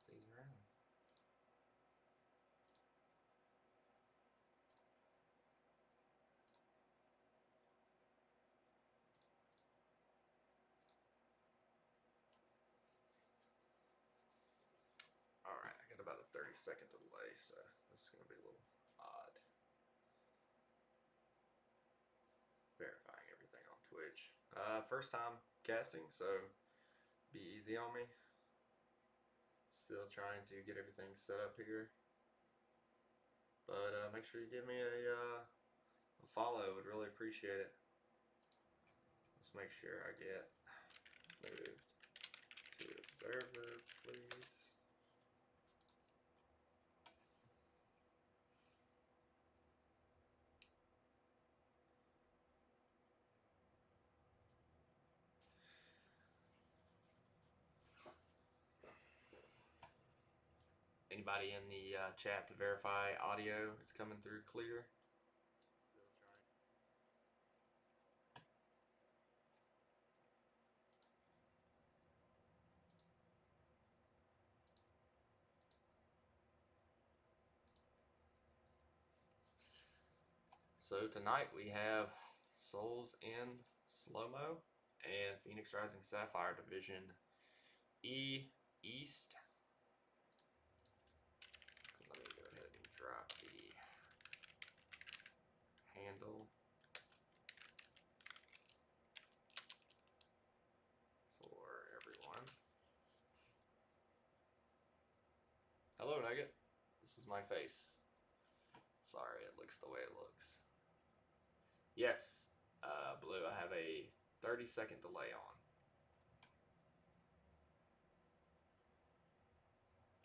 these around. Alright, I got about a 30-second delay, so this is going to be a little odd. Verifying everything on Twitch. First time casting, so be easy on me. Still trying to get everything set up here. But make sure you give me a follow. Would really appreciate it. Let's make sure I get moved to observer, please. Anybody in the chat to verify audio is coming through clear? Still trying. So tonight we have Souls in Slowmo and Phoenix Rising Sapphire Division E East. Let me go ahead and drop the handle for everyone. Hello, Nugget. This is my face. Sorry, it looks the way it looks. Yes, Blue, I have a 30-second delay on.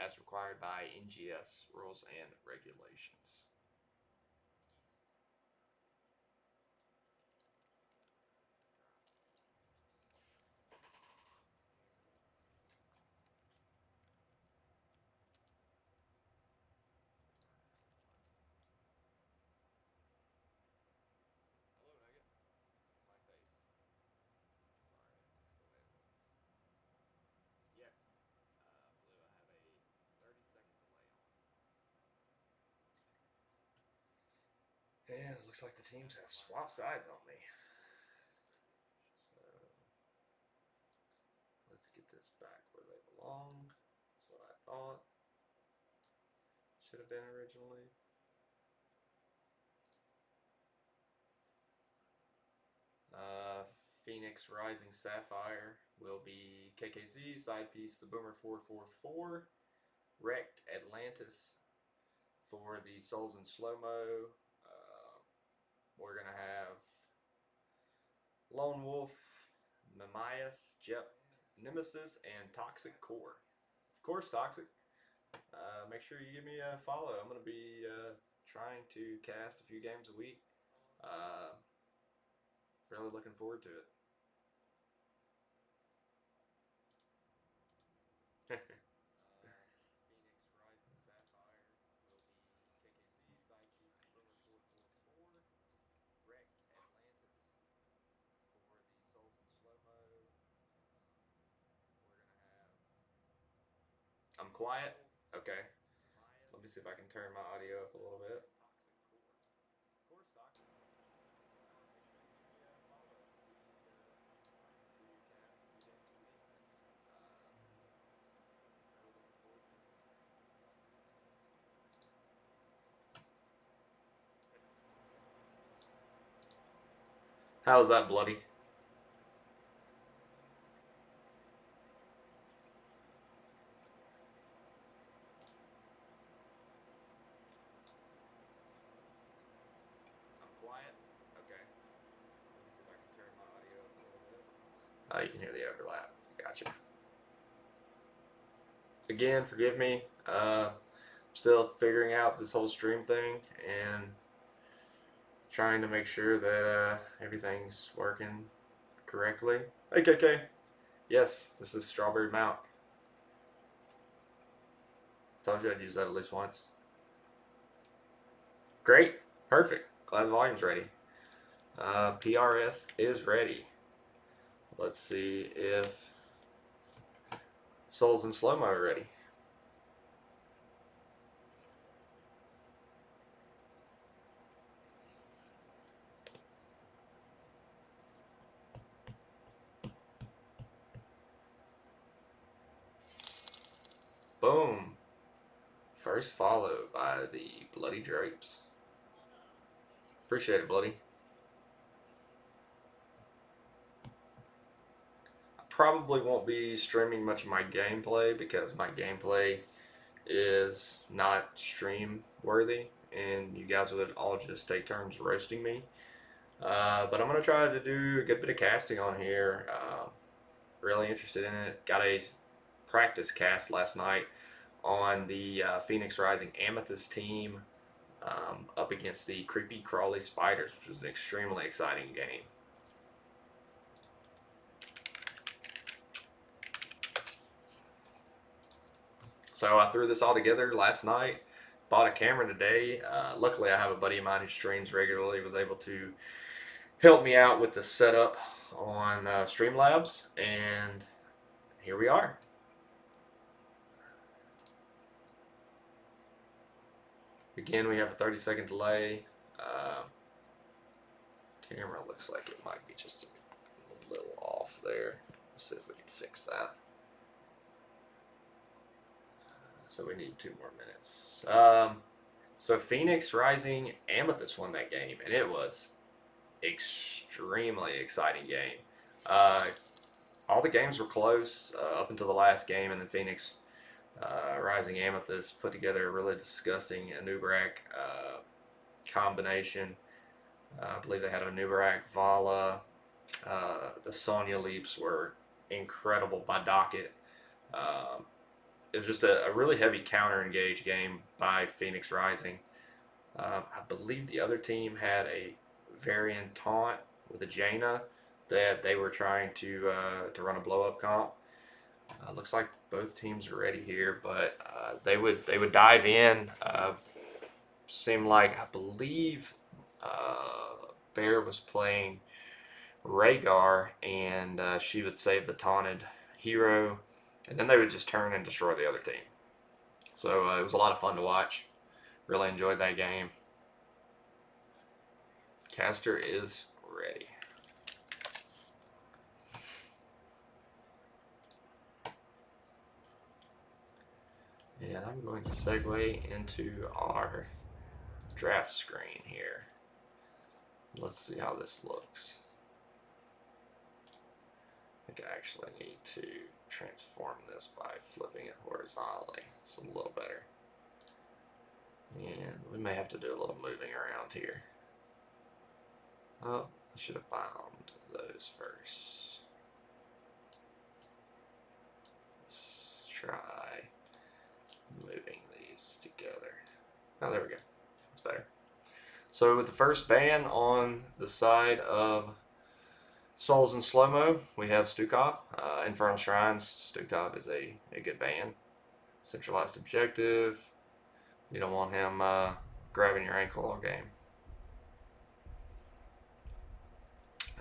As required by NGS rules and regulations. Hello, Nugget. This is my face. Sorry, it looks the way it looks. Yes, Blue, I have a 30-second delay on. And it looks like the teams have swapped sides on me. So let's get this back where they belong. That's what I thought. Should have been originally. Phoenix Rising Sapphire will be KKZ, side piece the Boomer 444, Wrecked Atlantis for the Souls in Slowmo. We're going to have Lone Wolf, Mamias, Jep, Nemesis, and Toxic Core. Of course, Toxic. Make sure you give me a follow. I'm going to be trying to cast a few games a week. Really looking forward to it. Phoenix Rising Sapphire will be KKZ, side piece Boomer 444, Wrecked Atlantis for the Souls in Slowmo. We're going to have... I'm quiet? Okay. Let me see if I can turn my audio up a little bit. Toxic Core. Of course, Toxic. Make sure you give me a follow. Trying to cast a few games a week. Really looking forward to it. How's that, Bloody? I'm quiet? Okay. Let me see if I can turn my audio up a little bit. Oh, you can hear the overlap. Gotcha. Again, forgive me. Still figuring out this whole stream thing and trying to make sure that everything's working correctly. Hey, KK. Yes, this is Strawberry Mount. Told you I'd use that at least once. Great. Perfect. Glad the volume's ready. PRS is ready. Let's see if Souls in Slowmo are ready. Boom. First follow by the Bloody Drapes. Appreciate it, Bloody. I probably won't be streaming much of my gameplay because my gameplay is not stream worthy and you guys would all just take turns roasting me. But I'm going to try to do a good bit of casting on here. Really interested in it. Got a practice cast last night on the Phoenix Rising Amethyst team up against the Creepy Crawly Spiders, which is an extremely exciting game. So I threw this all together last night. Bought a camera today. Luckily, I have a buddy of mine who streams regularly. Was able to help me out with the setup on Streamlabs, and here we are. Again, we have a 30-second delay. Camera looks like it might be just a little off there. Let's see if we can fix that. So we need 2 more minutes. So Phoenix Rising Amethyst won that game, and it was extremely exciting game. All the games were close up until the last game, and then Phoenix Rising Amethyst put together a really disgusting Anubarak combination. I believe they had a Anubarak Vala. The Sonya leaps were incredible by Docket. It was just a really heavy counter engage game by Phoenix Rising. I believe the other team had a variant taunt with a Jaina that they were trying to run a blow up comp. Looks like both teams are ready here, but they would dive in. Seemed like I believe Bear was playing Rhaegar, and she would save the taunted hero, and then they would just turn and destroy the other team. So it was a lot of fun to watch. Really enjoyed that game. Caster is ready. And I'm going to segue into our draft screen here. Let's see how this looks. I think I actually need to transform this by flipping it horizontally. It's a little better. And we may have to do a little moving around here. Oh, I should have bound those first. Let's try moving these together. Oh, there we go. That's better. So with the first ban on the side of Souls and Slowmo, we have Stukov. Infernal Shrines, Stukov is a good ban. Centralized objective. You don't want him grabbing your ankle all game.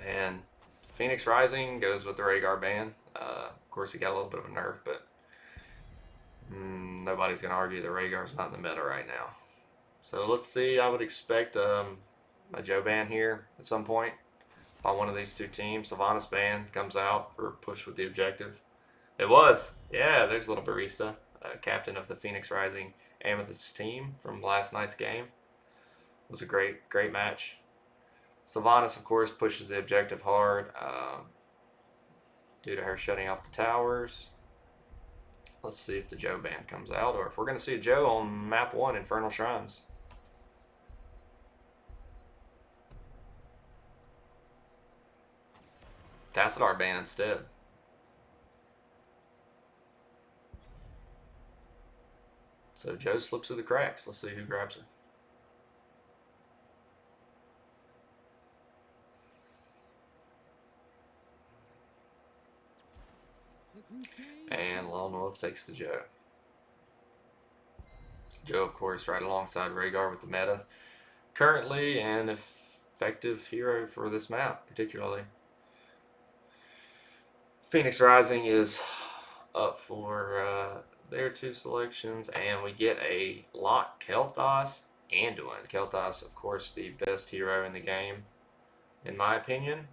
And Phoenix Rising goes with the Rhaegar ban. Of course, he got a little bit of a nerf, but nobody's going to argue that Rhaegar's not in the meta right now. So let's see. I would expect a Joe ban here at some point by one of these two teams. Sylvanas ban comes out for push with the objective. It was. Yeah, there's little Barista, captain of the Phoenix Rising Amethyst team from last night's game. It was a great match. Sylvanas, of course, pushes the objective hard due to her shutting off the towers. Let's see if the Joe ban comes out, or if we're going to see a Joe on map 1, Infernal Shrines. Tassadar ban instead. So Joe slips through the cracks. Let's see who grabs her. And Lone Wolf takes the Joe. Joe, of course, right alongside Rhaegar with the meta. Currently an effective hero for this map, particularly. Phoenix Rising is up for their 2 selections, and we get a Lot Kel'Thas Anduin. Kel'Thas, of course, the best hero in the game, in my opinion.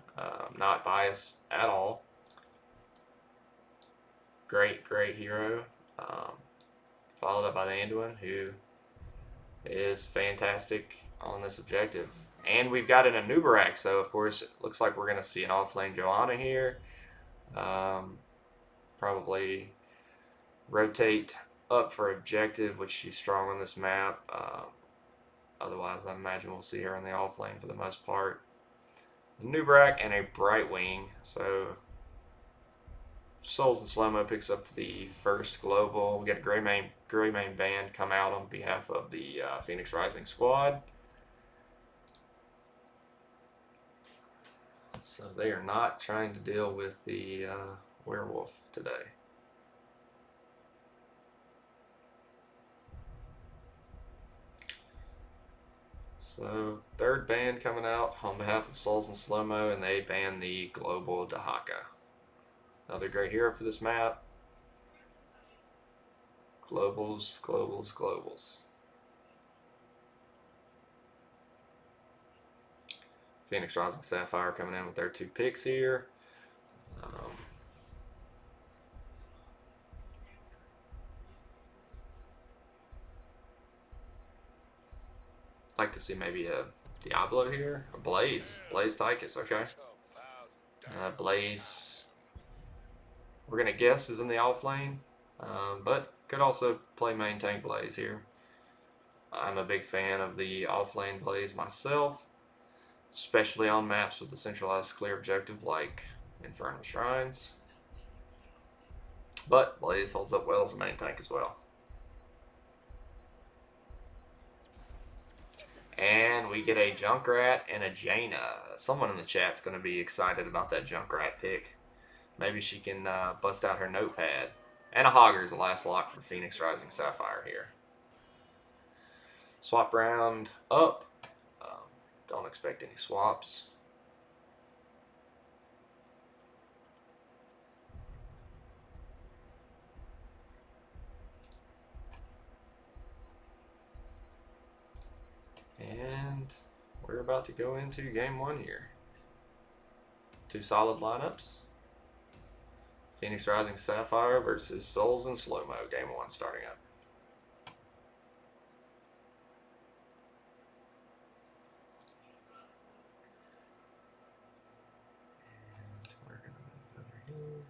Not biased at all. Great hero. Followed up by the Anduin, who is fantastic on this objective. And we've got an Anubarak, so of course it looks like we're going to see an off-lane Johanna here. Probably rotate up for objective, which she's strong on this map. Otherwise, I imagine we'll see her in the off-lane for the most part. A Anubarak and a Brightwing, so Souls and Slowmo picks up the first global. We got a Greymane band come out on behalf of the Phoenix Rising squad. So they are not trying to deal with the werewolf today. So third band coming out on behalf of Souls and Slowmo, and they ban the global Dahaka. Another great hero for this map. Globals, globals, globals. Phoenix Rising Sapphire coming in with their 2 picks here. Like to see maybe a Diablo here. A Blaze. Blaze Tychus, okay. Blaze, we're going to guess is in the off lane. But could also play main tank Blaze here. I'm a big fan of the off lane Blaze myself, especially on maps with a centralized clear objective like Infernal Shrines. But Blaze holds up well as a main tank as well. And we get a Junkrat and a Jaina. Someone in the chat's going to be excited about that Junkrat pick. Maybe she can bust out her notepad. And a Hogger is the last lock for Phoenix Rising Sapphire here. Swap round up. Don't expect any swaps. And we're about to go into game 1 here. 2 solid lineups. Phoenix Rising Sapphire versus Souls and Slowmo. Game 1 starting up. And we're going to move over here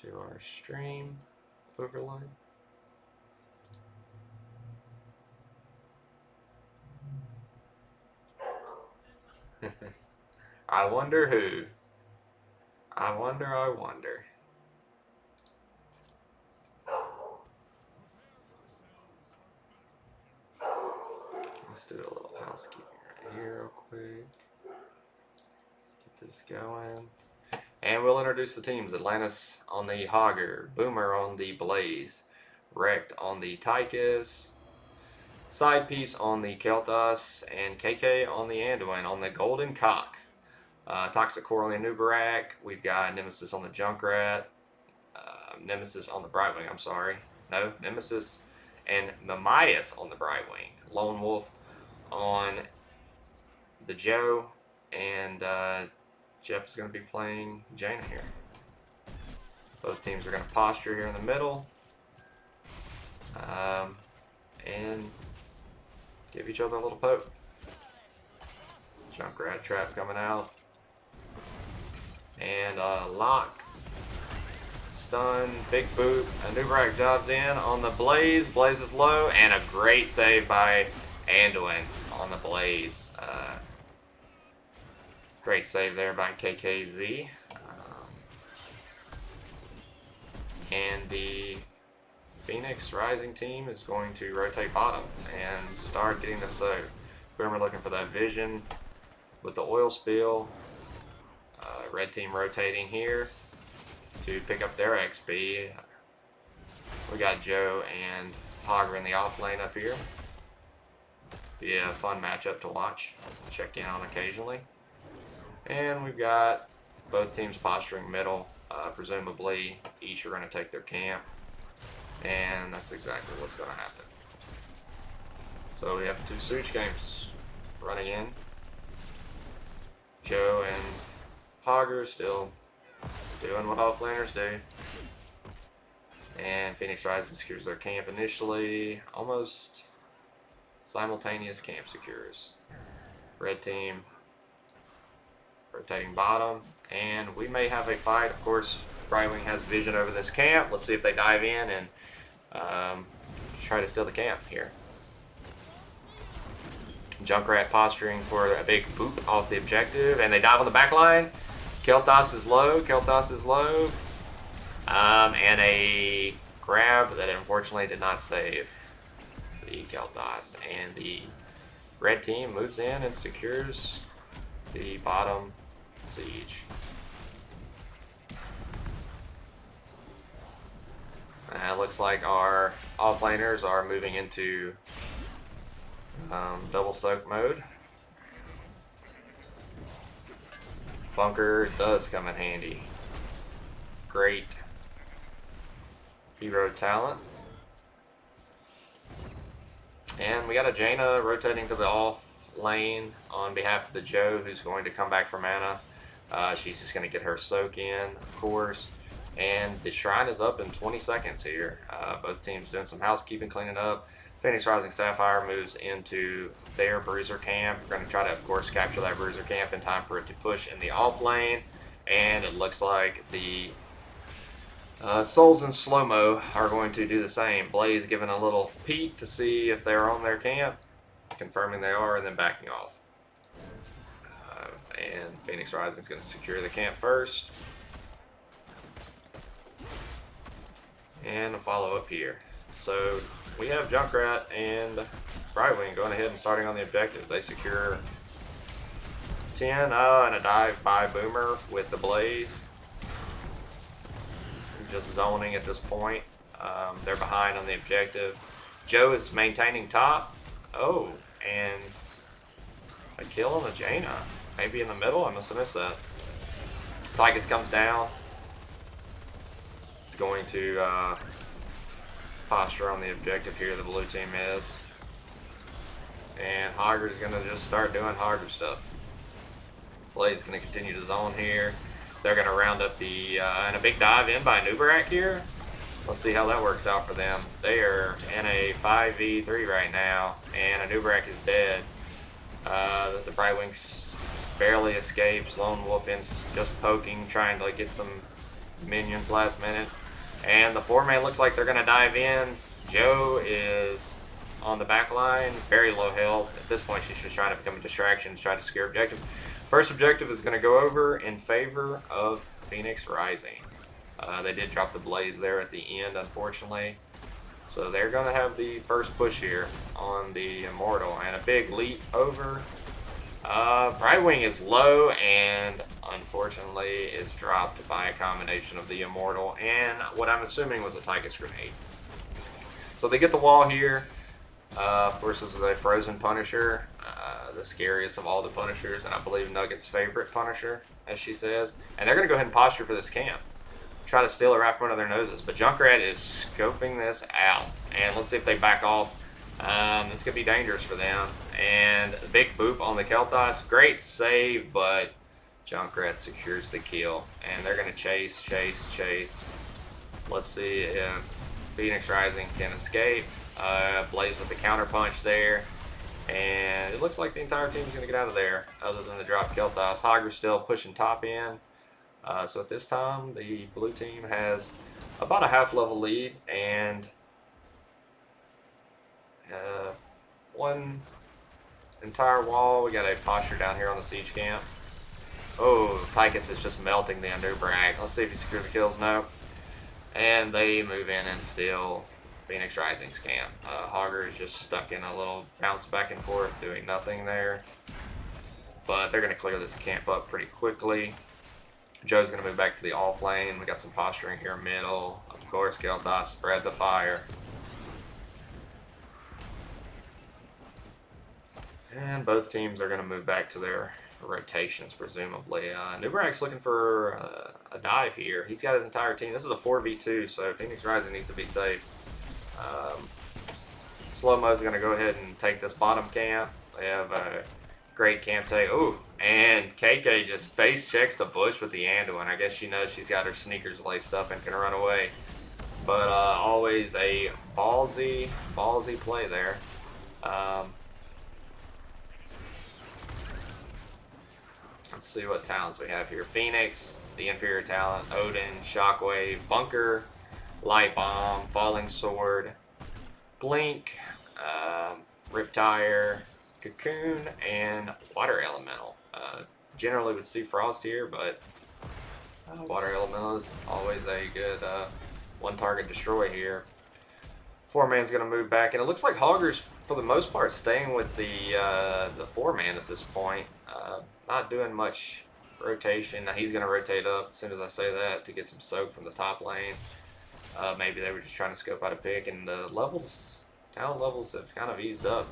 to our stream overlay. I wonder who. I wonder. Let's do a little housekeeping right here real quick. Get this going. And we'll introduce the teams. Atlantis on the Hogger, Boomer on the Blaze, Wrecked on the Tychus, Side Piece on the Kel'Thas, and KK on the Anduin on the Golden Cock. Toxic Core on the Anubarak. We've got Nemesis on the Junkrat. Nemesis on the Brightwing, I'm sorry. No, Nemesis and Mamias on the Brightwing. Lone Wolf on the Joe. And Jeff is going to be playing Jaina here. Both teams are going to posture here in the middle. And give each other a little poke. Junkrat trap coming out. And lock. Stun. Big boot. Anubarak dives in on the Blaze. Blaze is low. And a great save by Anduin on the Blaze. Great save there by KKZ. And the Phoenix Rising team is going to rotate bottom and start getting this save. Boomer looking for that vision with the oil spill. Red team rotating here to pick up their XP. We got Joe and Hogger in the off lane up here. Be a fun matchup to watch. Check in on occasionally. And we've got both teams posturing middle. Presumably each are going to take their camp. And that's exactly what's going to happen. So we have 2 Such games running in. Joe and Hogger still doing what offlaners do. And Phoenix Rising secures their camp initially. Almost simultaneous camp secures. Red team rotating bottom. And we may have a fight. Of course, Brightwing has vision over this camp. Let's see if they dive in and try to steal the camp here. Junkrat posturing for a big boop off the objective, and they dive on the back line. Kel'Thas is low. Kel'Thas is low. And a grab that unfortunately did not save the Kel'Thas. And the red team moves in and secures the bottom siege. It looks like our offlaners are moving into double soak mode. Bunker does come in handy. Great hero talent. And we got a Jaina rotating to the off lane on behalf of the Joe, who's going to come back for mana. She's just going to get her soak in, of course. And the shrine is up in 20 seconds here. Both teams doing some housekeeping, cleaning up. Phoenix Rising Sapphire moves into their bruiser camp. We're going to try to, of course, capture that bruiser camp in time for it to push in the off lane. And it looks like the Souls and Slowmo are going to do the same. Blaze giving a little peek to see if they're on their camp, confirming they are, and then backing off. And Phoenix Rising is going to secure the camp first. And a follow up here. So we have Junkrat and Brightwing going ahead and starting on the objective. They secure 10 and a dive by Boomer with the Blaze. Just zoning at this point. They're behind on the objective. Joe is maintaining top. Oh, and a kill on the Jaina. Maybe in the middle? I must have missed that. Tychus comes down. It's going to posture on the objective here, the blue team is. And Hogger is going to just start doing Hogger stuff. Blaze is going to continue to zone here. They're going to round up the, and a big dive in by Nubarak here. Let's see how that works out for them. They are in a 5v3 right now, and a Nubarak is dead. The Brightwings barely escapes. Lone Wolf in just poking, trying to get some minions last minute. And the 4-man looks like they're going to dive in. Joe is on the back line, very low health. At this point, she's just trying to become a distraction, try to secure objective. First objective is going to go over in favor of Phoenix Rising. They did drop the Blaze there at the end, unfortunately. So they're going to have the first push here on the Immortal. And a big leap over. Brightwing is low and unfortunately is dropped by a combination of the Immortal and what I'm assuming was a Tychus grenade. So they get the wall here. Of course, this is a frozen Punisher, the scariest of all the Punishers, and I believe Nugget's favorite Punisher, as she says. And they're going to go ahead and posture for this camp. Try to steal it right from under their noses. But Junkrat is scoping this out. And let's see if they back off. This could be dangerous for them. And a big boop on the Kel'Thas. Great save, but Junkrat secures the kill. And they're going to chase. Let's see if Phoenix Rising can escape. Blaze with the counter punch there. And it looks like the entire team is going to get out of there, other than the drop Kel'Thas. Hogger's still pushing top in. So at this time, the blue team has about a half-level lead, and one entire wall. We got a posture down here on the siege camp. Oh, Tychus is just melting the Underbrag. Let's see if he secures the kills. No. And they move in and steal Phoenix Rising's camp. Hogger is just stuck in a little bounce back and forth, doing nothing there. But they're going to clear this camp up pretty quickly. Joe's going to move back to the off lane. We got some posturing here middle. Of course, Kel'Thas spread the fire. And both teams are going to move back to their rotations, presumably. Nubarak's looking for a dive here. He's got his entire team. This is a 4v2, so Phoenix Rising needs to be safe. Slowmo's going to go ahead and take this bottom camp. They have a great camp take. Ooh, and KK just face checks the bush with the Anduin. I guess she knows she's got her sneakers laced up and can run away. But always always a ballsy play there. Let's see what talents we have here. Phoenix, the inferior talent, Odin, Shockwave, Bunker, Light Bomb, Falling Sword, Blink, Riptire, Cocoon, and Water Elemental. Generally would see Frost here, but Water Elemental is always a good one target destroy here. 4-man's going to move back, and it looks like Hogger's, for the most part, staying with the 4-man at this point. Not doing much rotation. Now he's going to rotate up as soon as I say that to get some soak from the top lane. Maybe they were just trying to scope out a pick, and the talent levels have kind of eased up.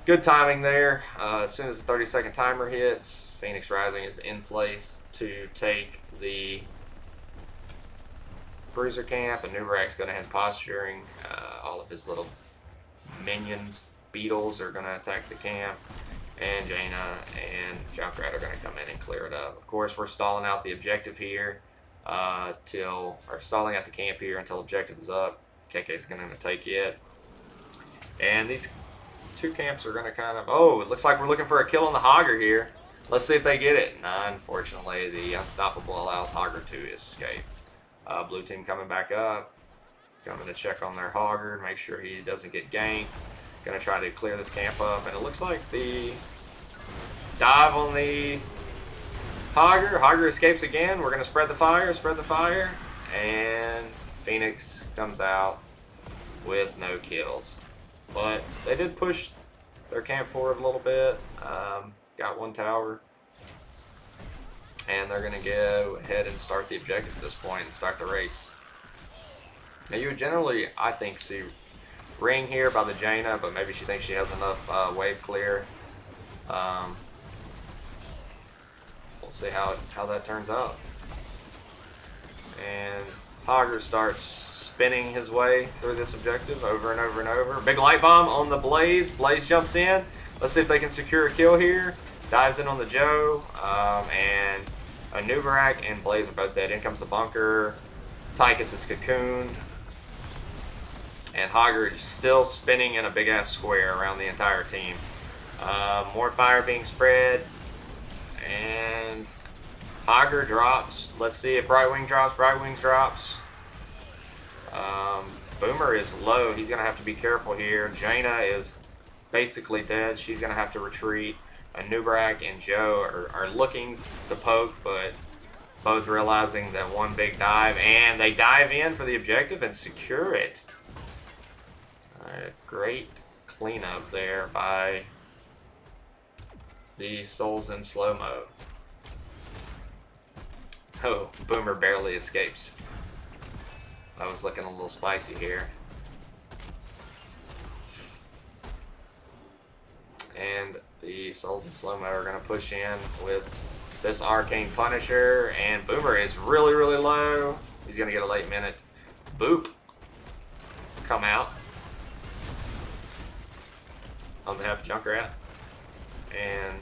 Good timing there. As soon as the 30-second timer hits, Phoenix Rising is in place to take the Bruiser camp, and Nubarak's going to head posturing. All of his little minions, beetles, are going to attack the camp, and Jaina and Junkrat are going to come in and clear it up. Of course, we're stalling out the objective here stalling out the camp here until objective is up. KK's going to take it, and these two camps are going to kind of... Oh, it looks like we're looking for a kill on the Hogger here. Let's see if they get it. No, unfortunately, the Unstoppable allows Hogger to escape. Blue team coming back up. Coming to check on their Hogger, make sure he doesn't get ganked. Going to try to clear this camp up. And it looks like the dive on the Hogger. Hogger escapes again. We're going to spread the fire. And Phoenix comes out with no kills. But they did push their camp forward a little bit. Got one tower. And they're going to go ahead and start the objective at this point and start the race. Now you would generally, I think, see Ring here by the Jaina, but maybe she thinks she has enough wave clear. We'll see how that turns out. And Hogger starts spinning his way through this objective over and over and over. Big light bomb on the Blaze. Blaze jumps in. Let's see if they can secure a kill here. Dives in on the Joe, and a Nubarak and Blaze are both dead. In comes the Bunker. Tychus is cocooned. And Hogger is still spinning in a big-ass square around the entire team. More fire being spread. And Hogger drops. Let's see if Brightwing drops. Brightwing drops. Boomer is low. He's going to have to be careful here. Jaina is basically dead. She's going to have to retreat. Nubarak and Joe are looking to poke, but both realizing that one big dive, and they dive in for the objective and secure it. Great cleanup there by the Souls in Slowmo. Oh, Boomer barely escapes. I was looking a little spicy here. And the Souls in Slowmo are going to push in with this Arcane Punisher, and Boomer is really, really low. He's going to get a late minute. Boop. Come out on behalf of Junkrat. And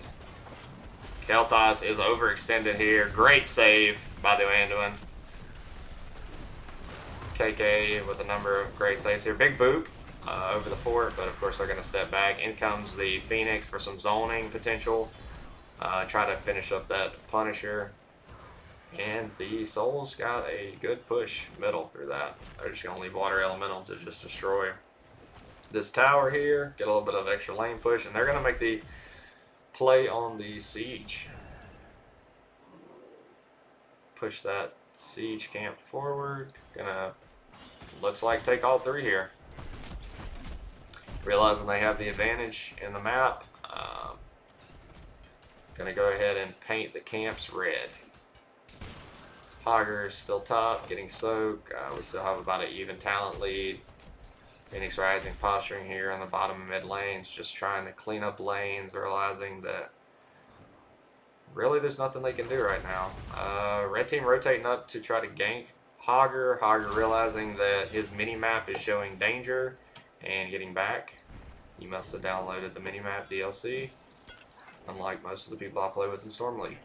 Kel'Thas is overextended here. Great save by the Anduin. KK with a number of great saves here. Big boop over the fort, but of course they're going to step back. In comes the Phoenix for some zoning potential. Try to finish up that Punisher. And the Souls got a good push middle through that. They're just going to leave Water Elemental to just destroy this tower here. Get a little bit of extra lane push. And they're going to make the play on the Siege. Push that Siege camp forward. Gonna, looks like, take all three here. Realizing they have the advantage in the map. Gonna go ahead and paint the camps red. Hogger still top, getting soak. We still have about an even talent lead. Phoenix Rising posturing here on the bottom and mid lanes, just trying to clean up lanes, realizing that really there's nothing they can do right now. Red team rotating up to try to gank Hogger. Hogger realizing that his mini-map is showing danger and getting back. He must have downloaded the mini-map DLC, unlike most of the people I play with in Storm League.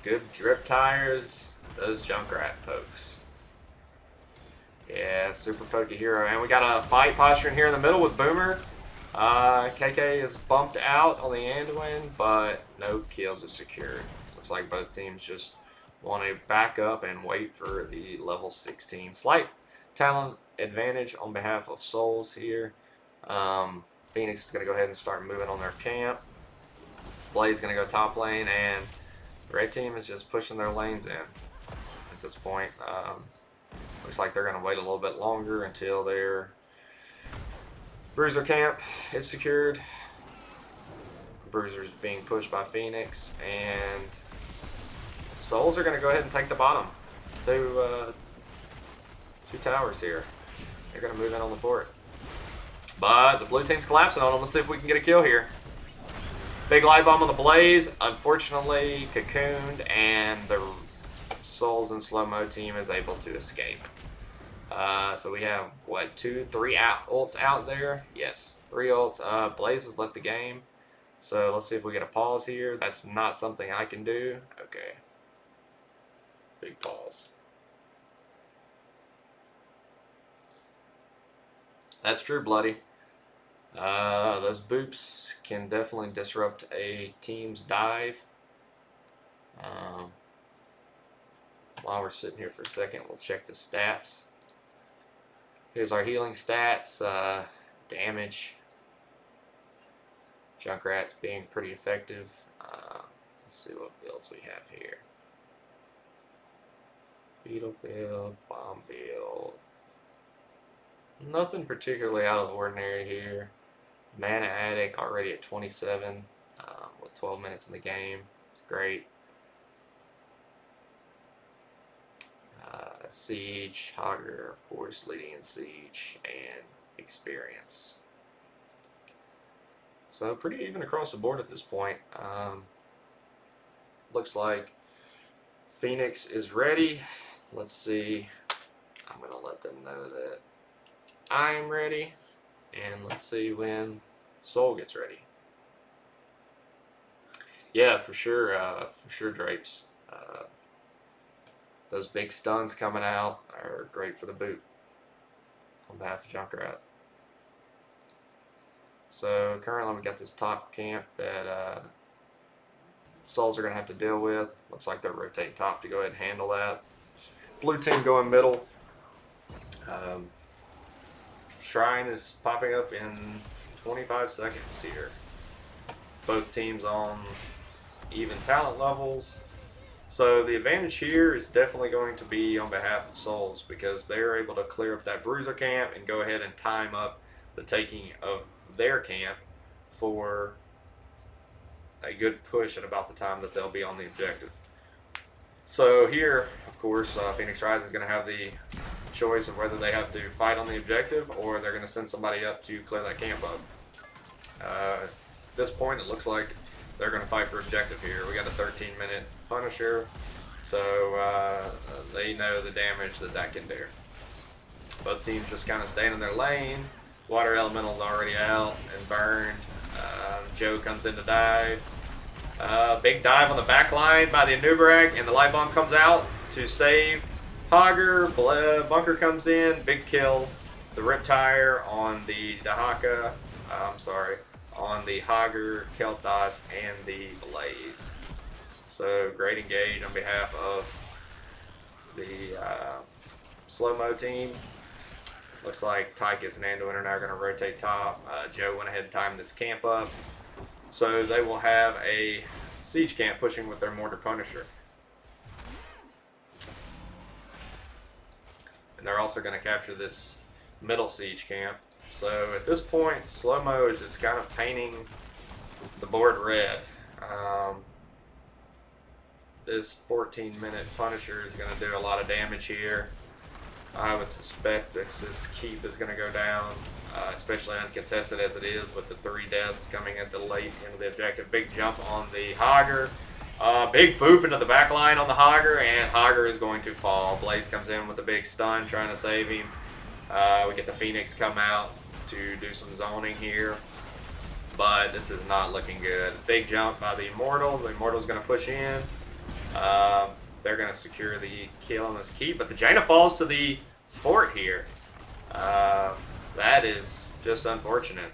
Good drip tires. those Junkrat pokes. Yeah, super pokey hero. And we got a fight posture in here in the middle with Boomer. KK is bumped out on the Anduin, but no kills are secured. Looks like both teams just want to back up and wait for the level 16. Slight talent advantage on behalf of Souls here. Phoenix is going to go ahead and start moving on their camp. Blaze is going to go top lane, and the red team is just pushing their lanes in at this point. Looks like they're going to wait a little bit longer until their Bruiser camp is secured. Bruiser's being pushed by Phoenix, and Souls are going to go ahead and take the bottom. Two towers here. They're going to move in on the fort. But the blue team's collapsing on them. Let's see if we can get a kill here. Big light bomb on the Blaze. Unfortunately, cocooned, and the Souls and Slowmo team is able to escape. So we have, what, 3 ults out there? Yes, 3 ults. Blaze has left the game. So let's see if we get a pause here. That's not something I can do. Okay. Big pause. That's true, Bloody. Those boops can definitely disrupt a team's dive. While we're sitting here for a second, we'll check the stats. Here's our healing stats. Damage. Junkrat's being pretty effective. Let's see what builds we have here. Beetle build, bomb build. Nothing particularly out of the ordinary here. Mana Addict already at 27 with 12 minutes in the game. It's great. Siege, Hogger, of course, leading in Siege, and experience. So pretty even across the board at this point. Looks like Phoenix is ready. Let's see. I'm going to let them know that I'm ready. And let's see when Soul gets ready. Yeah, for sure, Drapes. Those big stuns coming out are great for the boot on behalf of Junkrat. So currently we got this top camp that Souls are going to have to deal with. Looks like they're rotating top to go ahead and handle that. Blue team going middle. Shrine is popping up in 25 seconds here. Both teams on even talent levels. So the advantage here is definitely going to be on behalf of Souls, because they're able to clear up that Bruiser camp and go ahead and time up the taking of their camp for a good push at about the time that they'll be on the objective. So here, of course, Phoenix Rising is going to have the choice of whether they have to fight on the objective or they're going to send somebody up to clear that camp up. At this point, it looks like they're going to fight for objective here. We got a 13-minute Punisher, so they know the damage that can do. Both teams just kind of staying in their lane. Water Elemental's already out and burned. Joe comes in to dive. Big dive on the back line by the Anubarak, and the light bomb comes out to save Hogger. Bunker comes in, big kill. The Riptire on the Dahaka. On the Hogger, Kel'Thas, and the Blaze. So great engage on behalf of the Slowmo team. Looks like Tychus and Anduin are now going to rotate top. Joe went ahead and timed this camp up. So they will have a siege camp pushing with their Mortar Punisher. And they're also going to capture this middle siege camp. So at this point, Slowmo is just kind of painting the board red. This 14-minute Punisher is going to do a lot of damage here. I would suspect this keep is going to go down, especially uncontested as it is with the 3 deaths coming at the late end of the objective. Big jump on the Hogger. Big boop into the back line on the Hogger, and Hogger is going to fall. Blaze comes in with a big stun trying to save him. We get the Phoenix come out to do some zoning here, but this is not looking good. Big jump by the Immortal. The Immortal's going to push in. they're going to secure the kill on this keep. But the Jaina falls to the fort here. That is just unfortunate.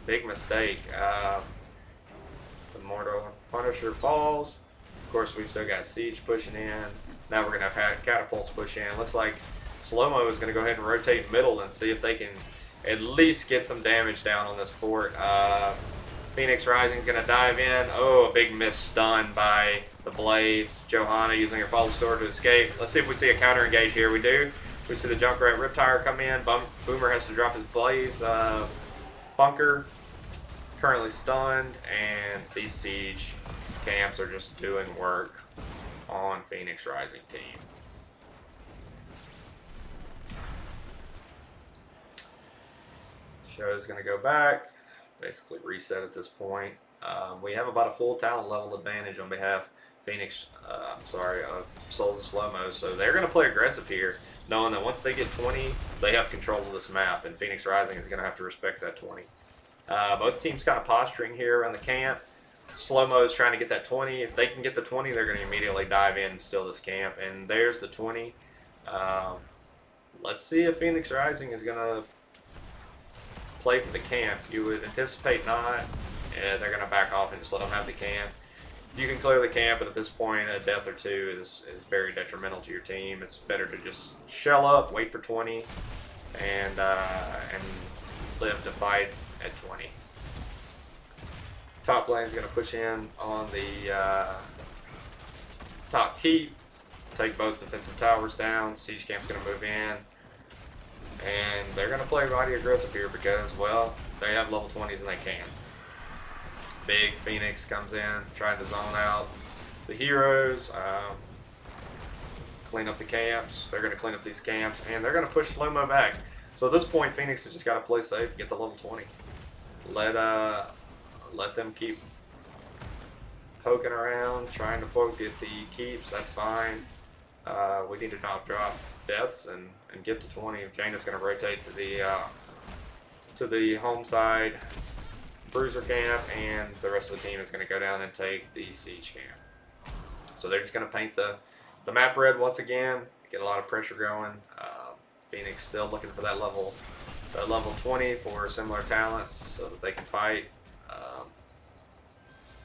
Big mistake. The Mortal Punisher falls. Of course, we've still got Siege pushing in. Now we're going to have Catapults push in. Looks like Slowmo is going to go ahead and rotate middle and see if they can at least get some damage down on this fort. Phoenix Rising is going to dive in. Oh, a big miss stun by the Blaze. Johanna using her False Sword to escape. Let's see if we see a counter engage here. We do. We see the Junkrat Riptire come in. Boomer has to drop his Blaze. Bunker currently stunned, and these Siege camps are just doing work on Phoenix Rising team. Show's going to go back, basically reset at this point. We have about a full talent level advantage on behalf of Souls and Slowmo, so they're going to play aggressive here, knowing that once they get 20, they have control of this map, and Phoenix Rising is going to have to respect that 20. Both teams kind of posturing here around the camp. Slowmo is trying to get that 20. If they can get the 20, they're going to immediately dive in and steal this camp, and there's the 20. Let's see if Phoenix Rising is going to play for the camp. You would anticipate not. Yeah, they're going to back off and just let them have the camp. You can clear the camp, but at this point, a death or two is very detrimental to your team. It's better to just shell up, wait for 20, and live to fight at 20. Top lane's going to push in on the top keep, take both defensive towers down. Siege camp's going to move in. And they're going to play mighty aggressive here because, well, they have level 20s and they can. Big Phoenix comes in, trying to zone out the heroes, clean up the camps. They're going to clean up these camps, and they're going to push Slowmo back. So at this point, Phoenix has just got to play safe and get the level 20. Let them keep poking around, trying to get the keeps. That's fine. We need to not drop deaths and get to 20. Jaina's going to rotate to the home side bruiser camp, and the rest of the team is going to go down and take the siege camp. So they're just going to paint the map red once again, get a lot of pressure going. Phoenix still looking for that level 20 for similar talents so that they can fight.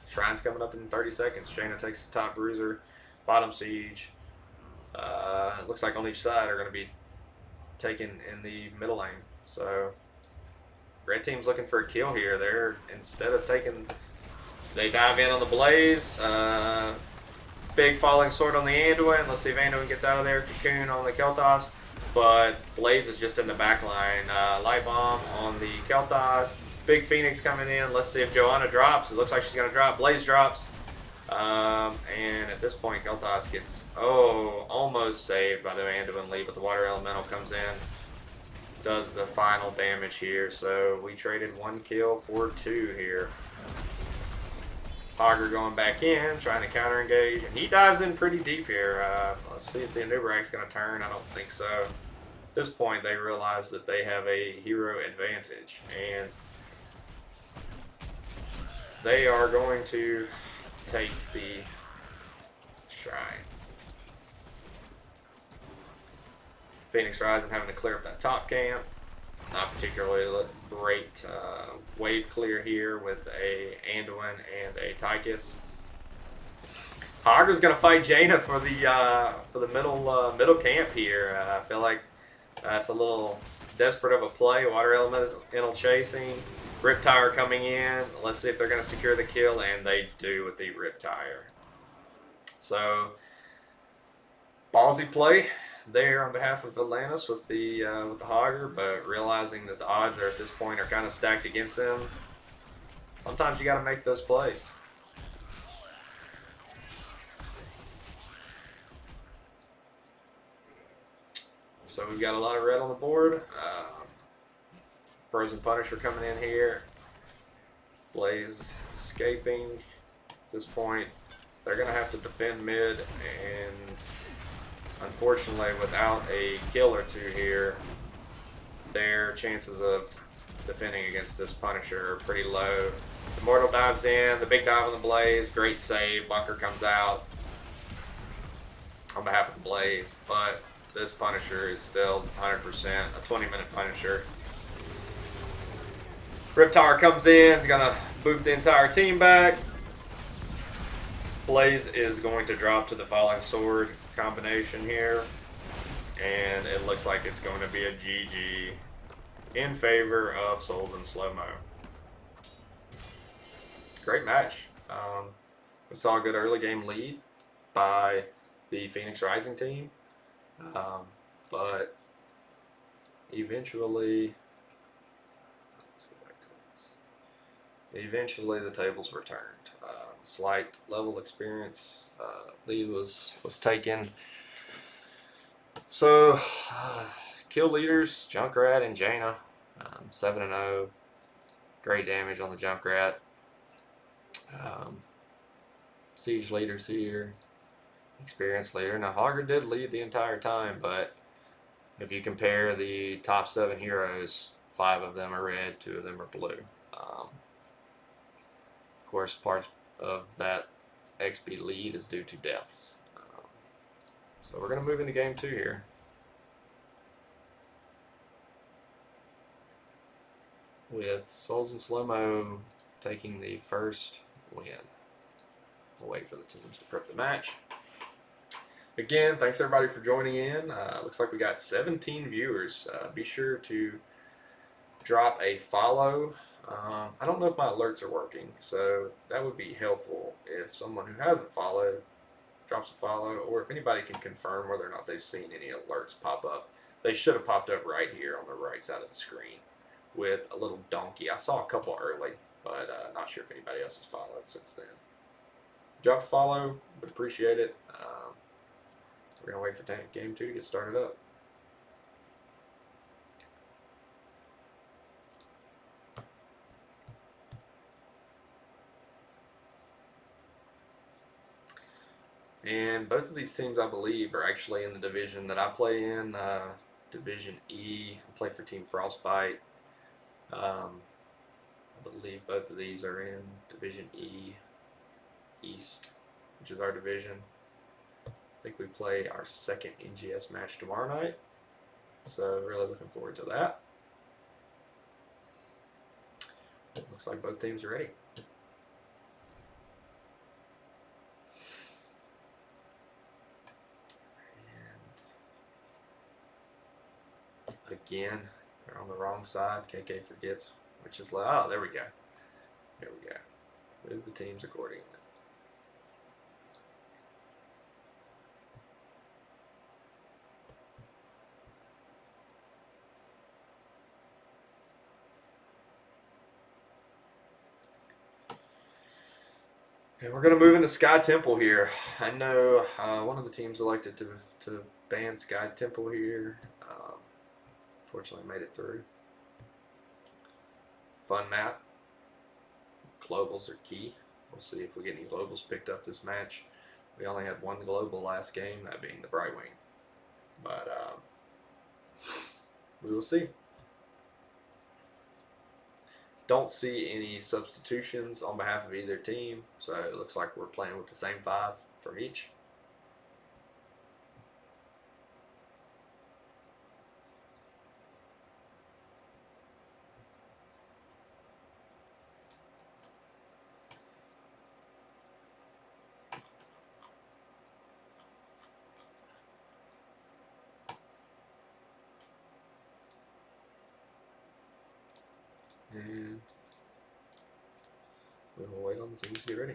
Shrine's coming up in 30 seconds. Jaina takes the top bruiser, bottom siege. It looks like on each side are going to be taken in the middle lane. So red team's looking for a kill here. They dive in on the Blaze. Big falling sword on the Anduin. Let's see if Anduin gets out of there. Cocoon on the Kel'Thas. But Blaze is just in the back line. Light bomb on the Kel'Thas. Big Phoenix coming in. Let's see if Johanna drops. It looks like she's going to drop. Blaze drops. And at this point, Kel'Thas gets, almost saved by the Anduin Lee, but the Water Elemental comes in, does the final damage here. So we traded 1 kill for 2 here. Hogger going back in, trying to counter engage, and he dives in pretty deep here. Let's see if the Anubarak's going to turn. I don't think so. At this point, they realize that they have a hero advantage, and they are going to take the shrine. Phoenix Rising having to clear up that top camp. Not particularly great wave clear here with a Anduin and a Tychus. Hogger's gonna fight Jaina for the middle camp here. I feel like that's a little desperate of a play. Water Elemental chasing. Riptire coming in. Let's see if they're going to secure the kill, and they do with the Riptire. So, ballsy play there on behalf of Atlantis with the Hogger, but realizing that the odds are at this point are kind of stacked against them. Sometimes you got to make those plays. So we've got a lot of red on the board. Frozen Punisher coming in here. Blaze escaping. At this point, they're going to have to defend mid, and unfortunately, without a kill or two here, their chances of defending against this Punisher are pretty low. Immortal dives in, the big dive on the Blaze, great save, bunker comes out on behalf of the Blaze, but this Punisher is still 100%, a 20-minute Punisher. Rip Tower comes in, it's gonna boot the entire team back. Blaze is going to drop to the Falling Sword combination here, and it looks like it's going to be a GG in favor of Souls and Slowmo. Great match. We saw a good early game lead by the Phoenix Rising team, but eventually, let's go back to this. Eventually, the tables were turned. Slight level experience lead was taken. So, kill leaders Junkrat and Jaina, 7-0. Great damage on the Junkrat. Siege leaders here, experienced leader. Now Hogger did lead the entire time, but if you compare the top 7 heroes, 5 of them are red, 2 of them are blue. Of course, part of that XP lead is due to deaths. So we're going to move into game 2 here. With Souls and Slowmo taking the first win. We'll wait for the teams to prep the match. Again, thanks everybody for joining in. Looks like we got 17 viewers. Be sure to drop a follow. I don't know if my alerts are working, so that would be helpful if someone who hasn't followed drops a follow, or if anybody can confirm whether or not they've seen any alerts pop up. They should have popped up right here on the right side of the screen with a little donkey. I saw a couple early, but not sure if anybody else has followed since then. Drop a follow, would appreciate it. We're going to wait for game 2 to get started up. And both of these teams, I believe, are actually in the division that I play in, Division E. I play for Team Frostbite. I believe both of these are in Division E East, which is our division. I think we play our second NGS match tomorrow night, so really looking forward to that. It looks like both teams are ready. And again, they're on the wrong side. KK forgets which is like, oh, there we go. There we go. Move the teams accordingly. And we're going to move into Sky Temple here. I know one of the teams elected to ban Sky Temple here. Fortunately, made it through. Fun map. Globals are key. We'll see if we get any globals picked up this match. We only had one global last game, that being the Brightwing. But we will see. Don't see any substitutions on behalf of either team, so it looks like we're playing with the same 5 from each. And we will wait on the teams to get ready.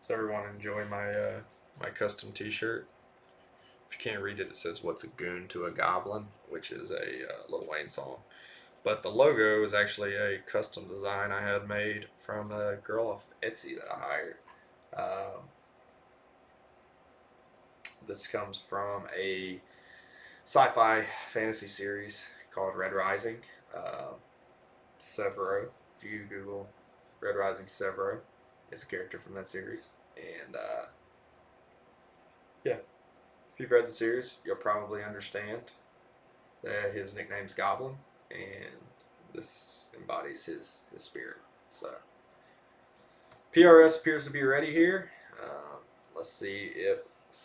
So everyone enjoy my my custom T-shirt. If you can't read it, it says "What's a goon to a goblin," which is a Lil Wayne song. But the logo is actually a custom design I had made from a girl off Etsy that I hired. This comes from a sci-fi fantasy series called Red Rising. Severo if you Google Red Rising Severo, it's a character from that series. And yeah, if you've read the series, you'll probably understand that his nickname's Goblin, and this embodies his spirit. So PRS appears to be ready here. Let's see if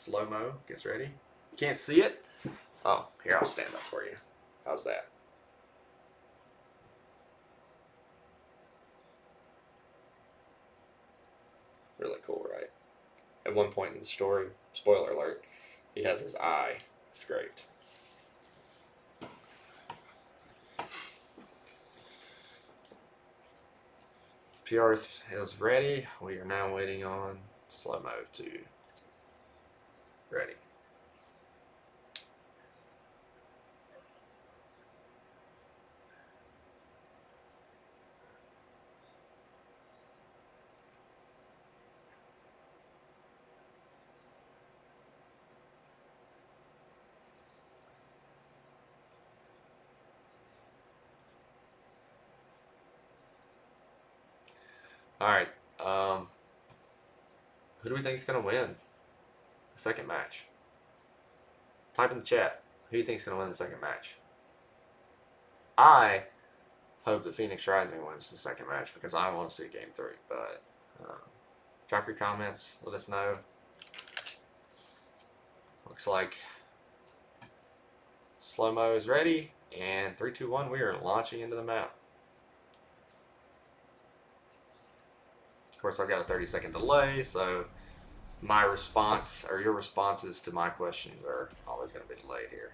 Slowmo gets ready. Can't see it? Oh, here, I'll stand up for you. How's that? Really cool, right? At one point in the story, spoiler alert, he has his eye scraped. PRS is ready. We are now waiting on Slowmo to ready. All right. Who do we think is going to win the second match? Type in the chat. Who do you think is going to win the second match? I hope that Phoenix Rising wins the second match because I want to see Game 3. But drop your comments. Let us know. Looks like Slowmo is ready. And 3, 2, 1, we are launching into the map. Of course, I've got a 30-second delay, so my response or your responses to my questions are always going to be delayed here.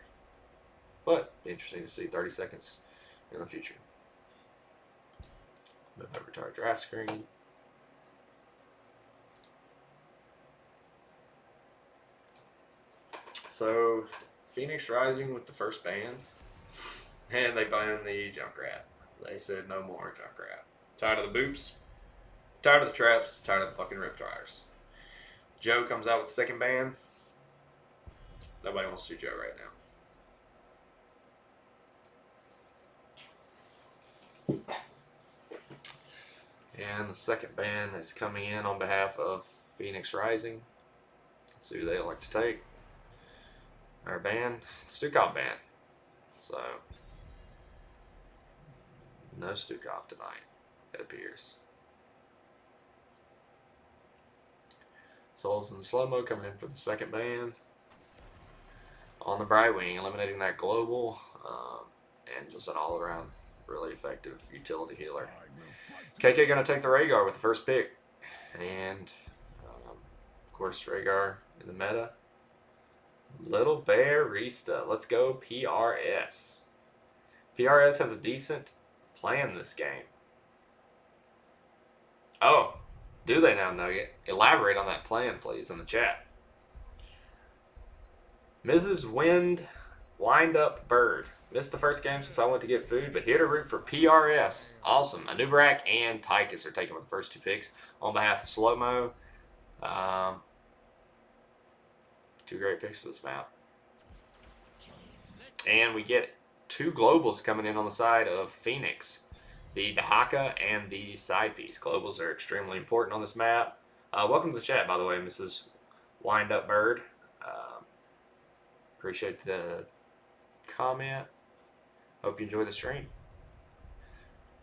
But be interesting to see 30 seconds in the future. Move over to our draft screen. So, Phoenix Rising with the first ban, and they banned the Junkrat. They said no more Junkrat. Tired of the boops, tired of the traps, tired of the fucking rip dryers. Joe comes out with the second ban. Nobody wants to see Joe right now. And the second ban is coming in on behalf of Phoenix Rising. Let's see who they like to take. Our ban, Stukov ban. So, no Stukov tonight, it appears. Souls and Slowmo coming in for the second ban. On the Bright Wing, eliminating that global, and just an all-around really effective utility healer. KK going to take the Rhaegar with the first pick. And, of course, Rhaegar in the meta. Little Bear Rista. Let's go PRS. PRS has a decent plan this game. Oh, do they now, Nugget? Elaborate on that plan, please, in the chat. Mrs. Wind Up Bird. Missed the first game since I went to get food, but here to root for PRS. Awesome. Anubrak and Tychus are taking with the first two picks on behalf of Slowmo. Two great picks for this map. And we get two globals coming in on the side of Phoenix. The Dahaka and the side piece. Globals are extremely important on this map. Welcome to the chat, by the way, Mrs. Wind Up Bird. Appreciate the comment. Hope you enjoy the stream.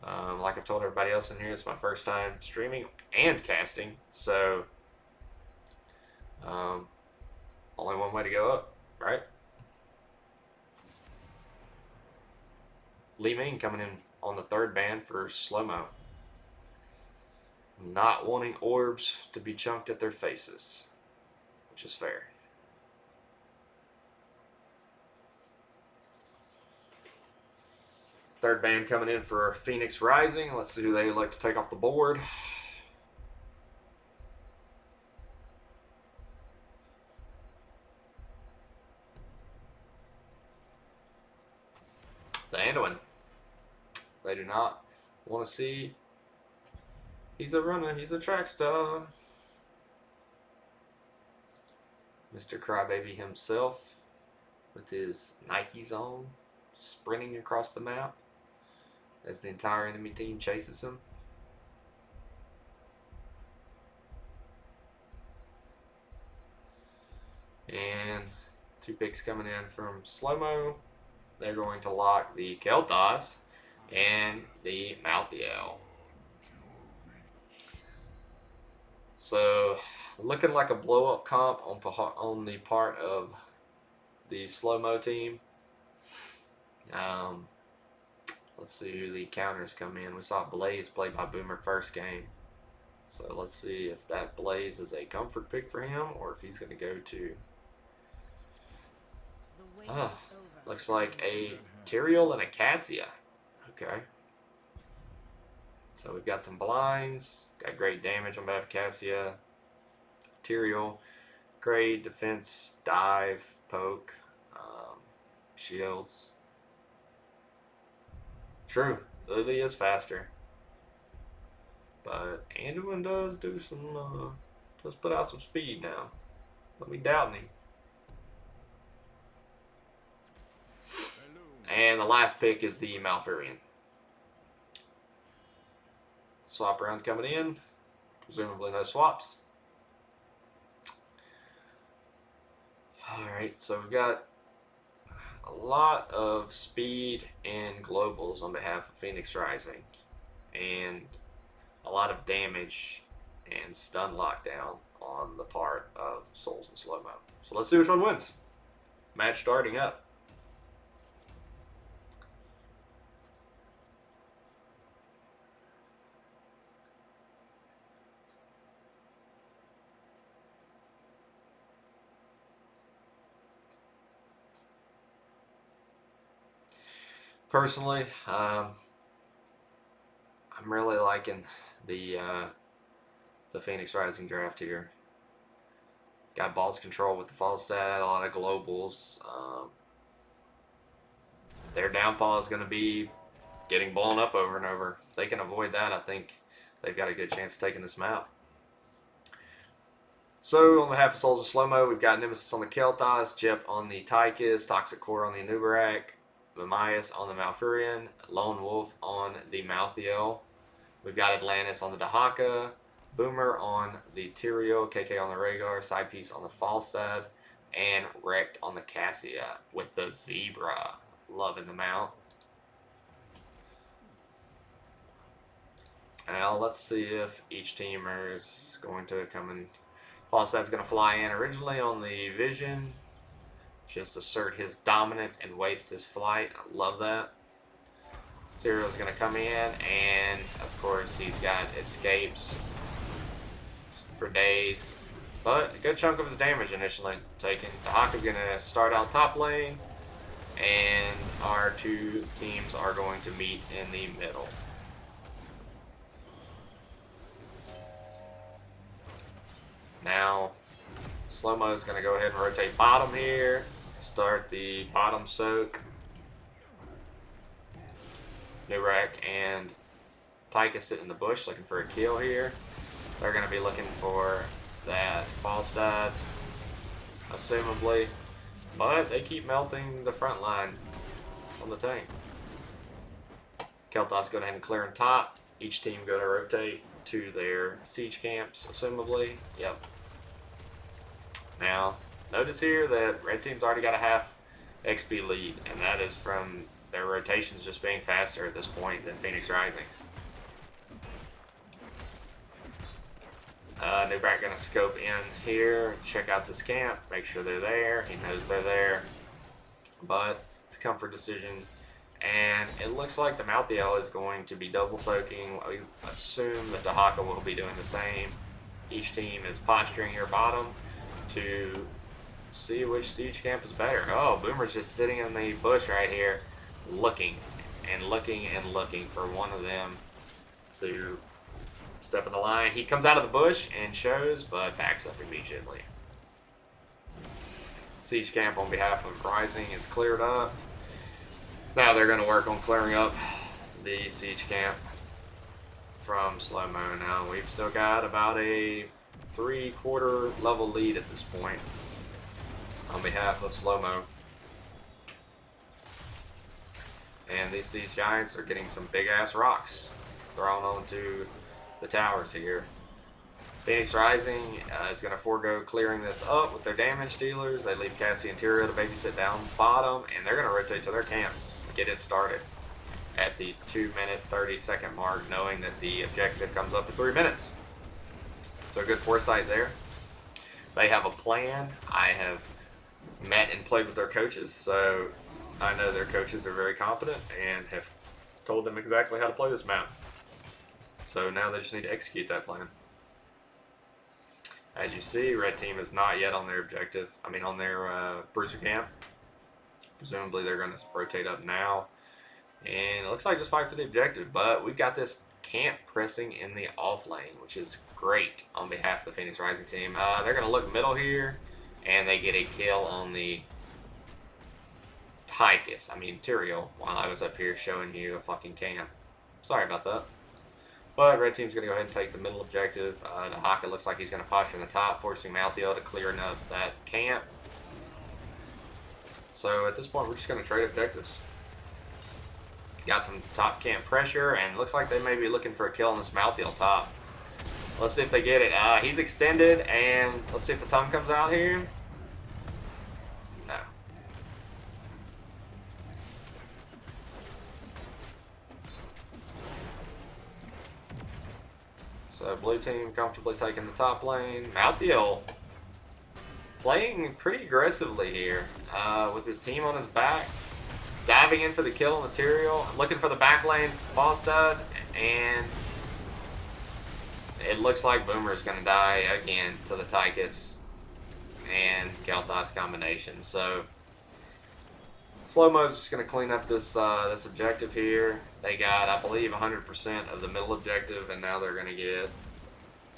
Like I've told everybody else in here, it's my first time streaming and casting. So, only one way to go up, right? Li Ming coming in on the third ban for Slowmo. Not wanting orbs to be chunked at their faces, which is fair. Third ban coming in for Phoenix Rising. Let's see who they like to take off the board. The Anduin. They do not want to see. He's a runner. He's a track star. Mr. Crybaby himself with his Nikes on, sprinting across the map as the entire enemy team chases him. 2 picks coming in from Slowmo. They're going to lock the Kel'Thas and the Malthael. So, looking like a blow-up comp on the part of the Slowmo team. Let's see who the counters come in. We saw Blaze play by Boomer first game. So let's see if that Blaze is a comfort pick for him or if he's going to go to... looks like a Tyrael and a Cassia. Okay. So we've got some blinds. Got great damage on behalf of Cassia. Tyrael. Great defense, dive, poke, shields. True. Lily is faster. But Anduin does do some, does put out some speed now. Let me doubt him. And the last pick is the Malfurion. Swap round coming in. Presumably no swaps. Alright, so we've got a lot of speed and globals on behalf of Phoenix Rising. And a lot of damage and stun lockdown on the part of Souls and Slowmo. So let's see which one wins. Match starting up. Personally, I'm really liking the Phoenix Rising draft here. Got balls control with the Falstad, a lot of globals. Their downfall is going to be getting blown up over and over. If they can avoid that, I think they've got a good chance of taking this map. So, on behalf of Souls of Slowmo, we've got Nemesis on the Kel'Thas, Jep on the Tychus, Toxic Core on the Anubarak, Mamias on the Malfurion, Lone Wolf on the Malthael. We've got Atlantis on the Dahaka, Boomer on the Tyrael, KK on the Rhaegar, Side Piece on the Falstad, and Wrecked on the Cassia with the Zebra. Loving the mount. Now let's see if each teamer is going to come in. Falstad's going to fly in originally on the Vision. Just assert his dominance and waste his flight. I love that. Tyrael's going to come in, and of course he's got escapes for days. But a good chunk of his damage initially taken. Dahaka's going to start out top lane, and our two teams are going to meet in the middle. Now, Slowmo is going to go ahead and rotate bottom here. Start the bottom soak. Nurak and Tychus sit in the bush looking for a kill here. They're going to be looking for that Falstad, assumably. But they keep melting the front line on the tank. Kel'Thas go ahead and clear on top. Each team go to rotate to their siege camps, assumably. Yep. Now, notice here that red team's already got a half XP lead, and that is from their rotations just being faster at this point than Phoenix Rising's. Newback gonna scope in here, check out this camp, make sure they're there. He knows they're there, but it's a comfort decision. And it looks like the Malthael is going to be double soaking. We assume that Dahaka will be doing the same. Each team is posturing here bottom to see which siege camp is better. Oh, Boomer's just sitting in the bush right here, looking and looking and looking for one of them to step in the line. He comes out of the bush and shows, but backs up immediately. Siege camp on behalf of Rising is cleared up. Now they're going to work on clearing up the siege camp from Slowmo. Now we've still got about a 3/4 level lead at this point on behalf of Slowmo. And these siege giants are getting some big ass rocks thrown onto the towers here. Phoenix Rising is going to forego clearing this up with their damage dealers. They leave Cassie and Tyrael to babysit down bottom, and they're going to rotate to their camps to get it started at the 2-minute 30-second mark, knowing that the objective comes up in 3 minutes. So good foresight there. They have a plan. I have met and played with their coaches, so I know their coaches are very confident and have told them exactly how to play this map. So now they just need to execute that plan. As you see, red team is not yet on their objective. On their bruiser camp. Presumably they're going to rotate up now. And it looks like just fight for the objective, but we've got this camp pressing in the off lane, which is great on behalf of the Phoenix Rising team. They're going to look middle here, and they get a kill on the Tyrael, while I was up here showing you a fucking camp. Sorry about that. But red team's going to go ahead and take the middle objective. Dahaka looks like he's going to posture in the top, forcing Malthael to clear up that camp. So at this point, we're just going to trade objectives. Got some top camp pressure, and looks like they may be looking for a kill on this Malthael top. Let's see if they get it. He's extended, and let's see if the tongue comes out here. No. So blue team comfortably taking the top lane. Malthael playing pretty aggressively here with his team on his back. Diving in for the kill on the Tyrael. Looking for the back lane, Falstad, and it looks like Boomer is going to die again to the Tychus and Kel'Thas combination. So Slowmo's just going to clean up this this objective here. They got, I believe, 100% of the middle objective, and now they're going to get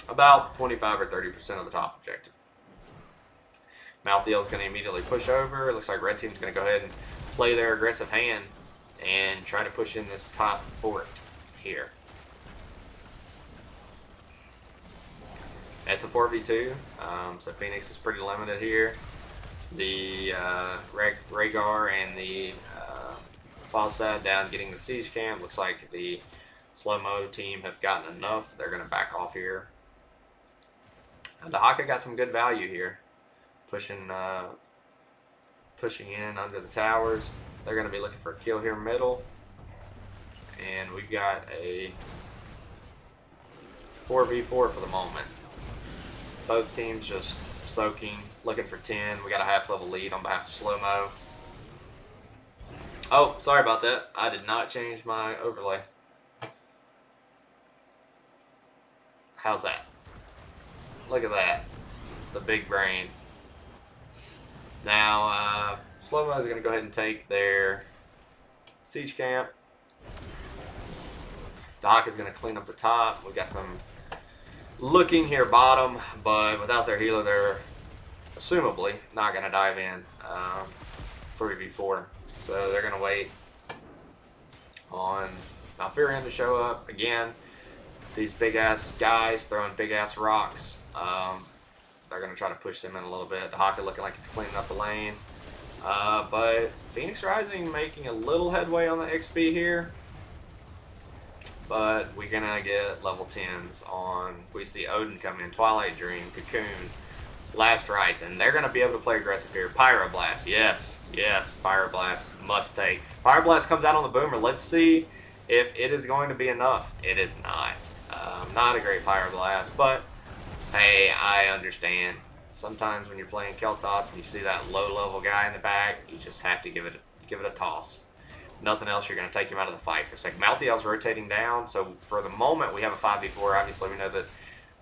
about 25 or 30% of the top objective. Malthael's going to immediately push over. It looks like red team's going to go ahead and play their aggressive hand and try to push in this top fort here. It's a 4v2, so Phoenix is pretty limited here. The Rhaegar and the Falstad down getting the siege camp. Looks like the Slowmo team have gotten enough. They're going to back off here. Dahaka got some good value here, pushing in under the towers. They're going to be looking for a kill here middle. And we've got a 4v4 for the moment. Both teams just soaking, looking for 10. We got a half-level lead on behalf of Slowmo. Oh, sorry about that. I did not change my overlay. How's that? Look at that. The big brain. Now, Slowmo is going to go ahead and take their siege camp. Doc is going to clean up the top. We've got some looking here bottom, but without their healer, they're assumably not going to dive in 3v4. So they're going to wait on Malfurion to show up. Again, these big-ass guys throwing big-ass rocks. They're going to try to push them in a little bit. Dahaka looking like he's cleaning up the lane. But Phoenix Rising making a little headway on the XP here. But we're going to get level 10s on, we see Odin come in, Twilight Dream, Cocoon, Last Rising. They're going to be able to play aggressive here. Pyroblast, yes, Pyroblast, must take. Pyroblast comes out on the Boomer. Let's see if it is going to be enough. It is not. Not a great Pyroblast, but hey, I understand. Sometimes when you're playing Kel'Thas and you see that low-level guy in the back, you just have to give it a toss. Nothing else, you're going to take him out of the fight for a second. Malthael's rotating down, so for the moment we have a 5v4. Obviously we know that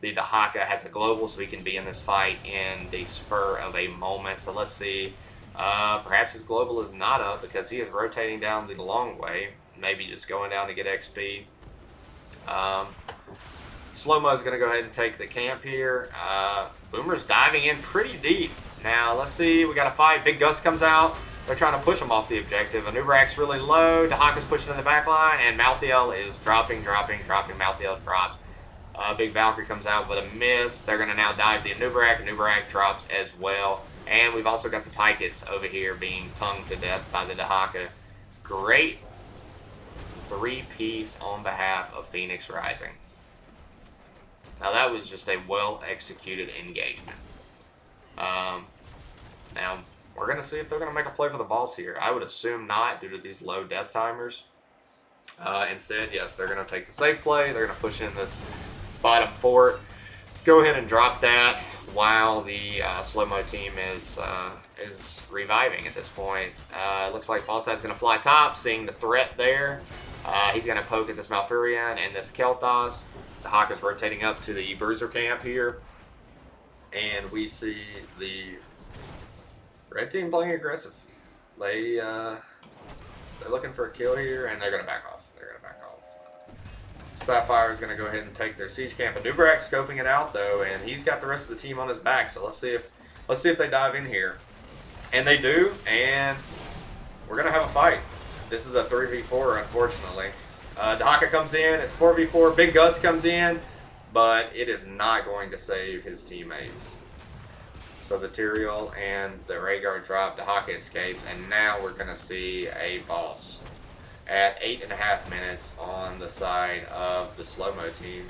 the Dahaka has a global, so he can be in this fight in the spur of a moment. So let's see. Perhaps his global is not up because he is rotating down the long way. Maybe just going down to get XP. Slowmo is going to go ahead and take the camp here. Boomer's diving in pretty deep. Now, let's see. We got a fight. Big Gus comes out. They're trying to push him off the objective. Anubarak's really low. Dahaka's pushing in the back line. And Malthael is dropping. Malthael drops. Big Valkyrie comes out with a miss. They're going to now dive the Anubarak. Anubarak drops as well. And we've also got the Tychus over here being tongued to death by the Dahaka. Great three-piece on behalf of Phoenix Rising. Now that was just a well-executed engagement. Now, we're going to see if they're going to make a play for the balls here. I would assume not due to these low death timers. Instead, yes, they're going to take the safe play. They're going to push in this bottom fort. Go ahead and drop that while the Slowmo team is reviving at this point. Looks like Falside's going to fly top, seeing the threat there. He's going to poke at this Malfurion and this Kel'Thas. The Hawk is rotating up to the Bruiser camp here. And we see the red team playing aggressive. They're looking for a kill here, and they're going to back off. Sapphire is going to go ahead and take their siege camp. Anubrak's scoping it out though, and he's got the rest of the team on his back. So let's see if they dive in here, and they do, and we're going to have a fight. This is a 3v4, unfortunately. Dahaka comes in. It's 4v4. Big Gus comes in, but it is not going to save his teammates. So the Tyrael and the Rhaegar drop. Dahaka escapes, and now we're going to see a boss at 8.5 minutes on the side of the Slowmo team.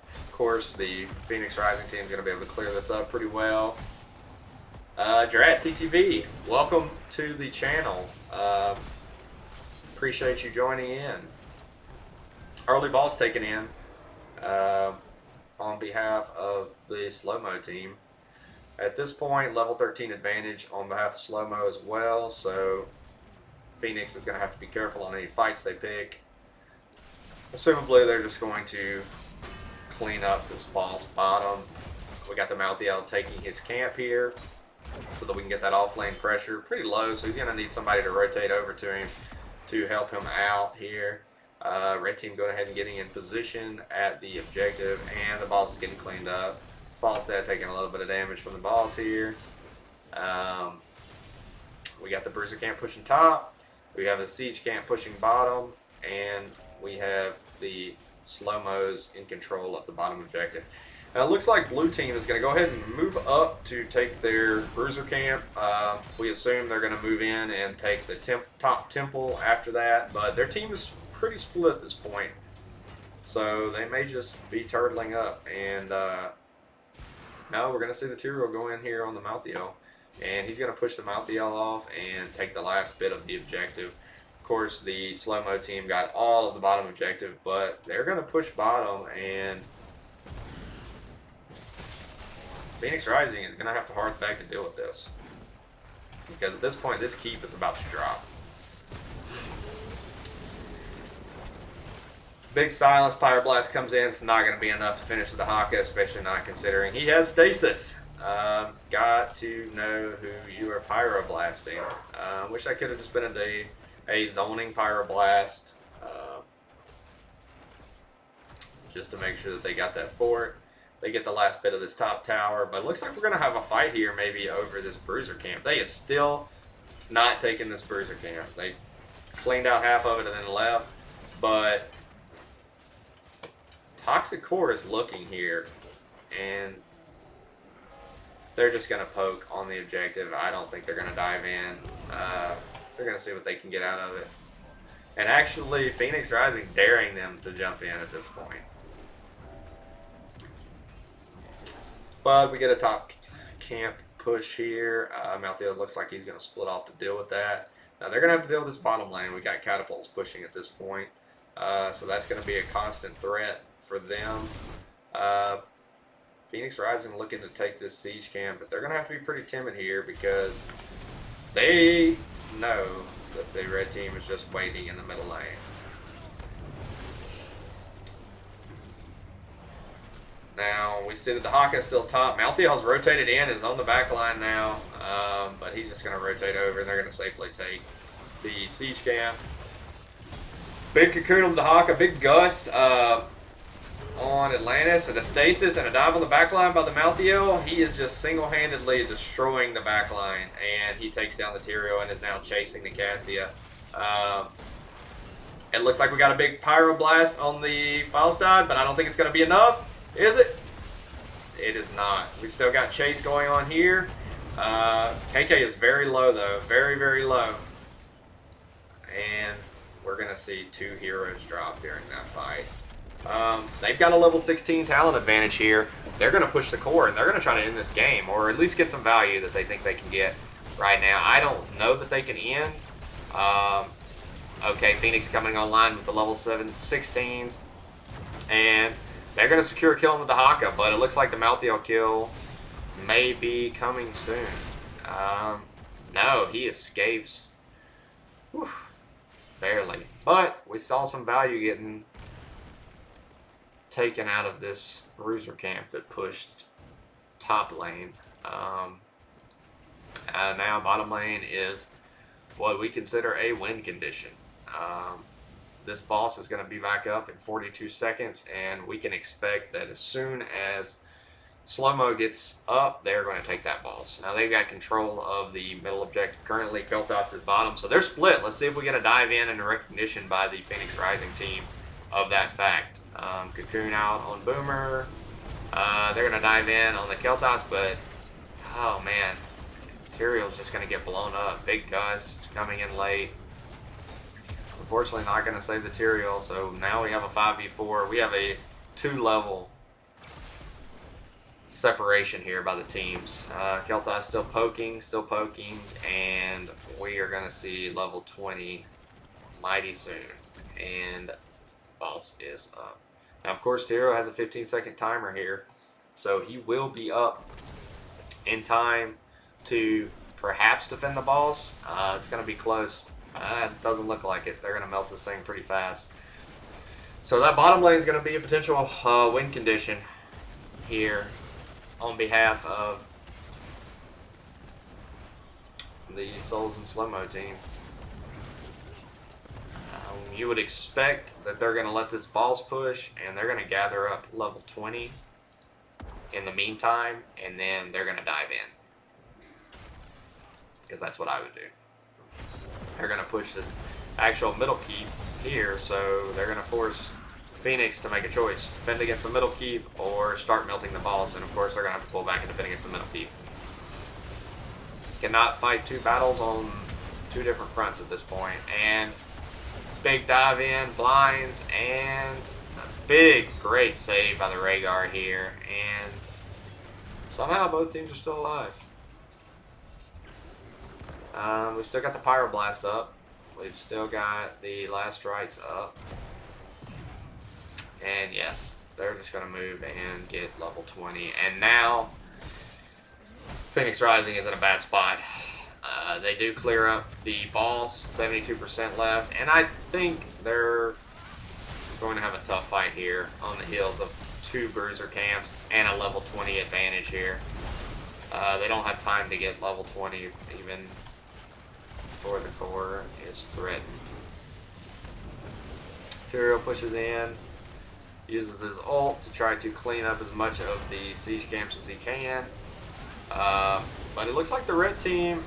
Of course, the Phoenix Rising team is going to be able to clear this up pretty well. Drat TTV, welcome to the channel. Appreciate you joining in. Early balls taken in on behalf of the Slowmo team. At this point, level 13 advantage on behalf of Slowmo as well, so Phoenix is going to have to be careful on any fights they pick. Assumably, they're just going to clean up this boss bottom. We got the Malthael taking his camp here so that we can get that off-lane pressure pretty low, so he's going to need somebody to rotate over to him to help him out here. Red team going ahead and getting in position at the objective, and the boss is getting cleaned up. Falstad taking a little bit of damage from the boss here. We got the Bruiser camp pushing top. We have the Siege camp pushing bottom, and we have the Slowmos in control of the bottom objective. Now it looks like blue team is going to go ahead and move up to take their Bruiser camp. We assume they're going to move in and take the top temple after that, but their team is pretty split at this point. So they may just be turtling up, and now we're going to see the Tyrael go in here on the Malthael. And he's going to push the Malthael off and take the last bit of the objective. Of course, the Slowmo team got all of the bottom objective, but they're going to push bottom, and Phoenix Rising is going to have to hark back to deal with this. Because at this point, this keep is about to drop. Big Silence Pyroblast comes in. It's not going to be enough to finish the Haka, especially not considering he has Stasis. Got to know who you are pyroblasting. Wish I could have just been a zoning pyroblast, just to make sure that they got that fort. They get the last bit of this top tower, but it looks like we're going to have a fight here maybe over this Bruiser camp. They have still not taken this Bruiser camp. They cleaned out half of it and then left, but Toxic Core is looking here, and they're just going to poke on the objective. I don't think they're going to dive in. They're going to see what they can get out of it. And actually, Phoenix Rising daring them to jump in at this point. But we get a top camp push here. Malthael looks like he's going to split off to deal with that. Now they're going to have to deal with this bottom lane. We got catapults pushing at this point. So that's going to be a constant threat for them. Phoenix Rising looking to take this siege camp, but they're going to have to be pretty timid here because they know that the red team is just waiting in the middle lane. Now, we see that the Haka is still top. Malthael's rotated in, is on the back line now, but he's just going to rotate over, and they're going to safely take the siege camp. Big cocoon on the Haka, big gust on Atlantis, and a stasis and a dive on the backline by the Malthael. He is just single-handedly destroying the backline, and he takes down the Tyrael and is now chasing the Cassia. It looks like we got a big pyroblast on the Falstad, but I don't think it's going to be enough. Is it? It is not. We've still got chase going on here. KK is very low, though. Very, very low. And we're going to see two heroes drop during that fight. They've got a level 16 talent advantage here. They're going to push the core, and they're going to try to end this game, or at least get some value that they think they can get right now. I don't know that they can end. Okay, Phoenix coming online with the level 16s, and they're going to secure a kill on the Dahaka, but it looks like the Malthael kill may be coming soon. No, he escapes. Whew, barely. But we saw some value getting taken out of this bruiser camp that pushed top lane. Now bottom lane is what we consider a win condition. This boss is going to be back up in 42 seconds, and we can expect that as soon as Slowmo gets up, they're going to take that boss. Now they've got control of the middle objective currently. Kel'Thas is bottom, so they're split. Let's see if we get a dive in and a recognition by the Phoenix Rising team of that fact. Cocoon out on Boomer. They're going to dive in on the Kel'Thas, but oh man, Tyrael's just going to get blown up. Big gust coming in late. Unfortunately, not going to save the Tyrael, so now we have a 5v4. We have a 2-level separation here by the teams. Kel'Thas still poking, and we are going to see level 20 mighty soon. And boss is up. Now, of course, Tyrael has a 15-second timer here, so he will be up in time to perhaps defend the boss. It's going to be close. It doesn't look like it. They're going to melt this thing pretty fast. So that bottom lane is going to be a potential win condition here on behalf of the Souls and Slowmo team. You would expect that they're going to let this boss push, and they're going to gather up level 20 in the meantime, and then they're going to dive in. Because that's what I would do. They're going to push this actual middle keep here, so they're going to force Phoenix to make a choice. Defend against the middle keep or start melting the boss, and of course they're going to have to pull back and defend against the middle keep. Cannot fight two battles on two different fronts at this point. And big dive in, blinds, and a big, great save by the Rhaegar here. And somehow both teams are still alive. We still got the Pyroblast up. We've still got the Last Rites up. And yes, they're just going to move and get level 20. And now, Phoenix Rising is in a bad spot. They do clear up the boss, 72% left. And I think they're going to have a tough fight here on the heels of 2 bruiser camps and a level 20 advantage here. They don't have time to get level 20 even before the core is threatened. Tyrael pushes in, uses his ult to try to clean up as much of the siege camps as he can. But it looks like the red team,